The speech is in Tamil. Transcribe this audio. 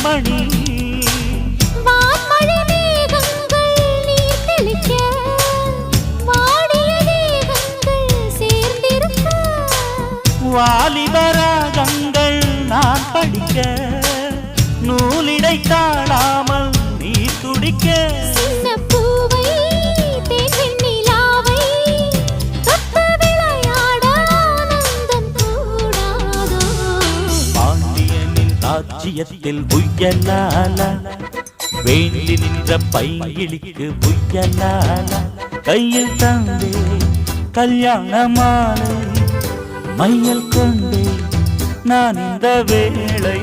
கண்மணி வான்மழை மேகங்கள் நீர் தெளிக்க வாடிய தேகங்கள் சேர்ந்திருக்க வாலிபராகங்கள் நான் படிக்க நூலிடை தாழாமல் நீ துடிக்க சின்ன பூவை தேன் நிலாவை தொட்டு விளையாட ஆனந்தம் கூடாதோ பாண்டியனின் ராஜ்யத்தில் புயலால வேண்டி நின்ற பைங்கிளிக்கு புயலால கையில் தந்தே கல்யாண மாலை மையல் கொண்டே நான் இந்த வேளை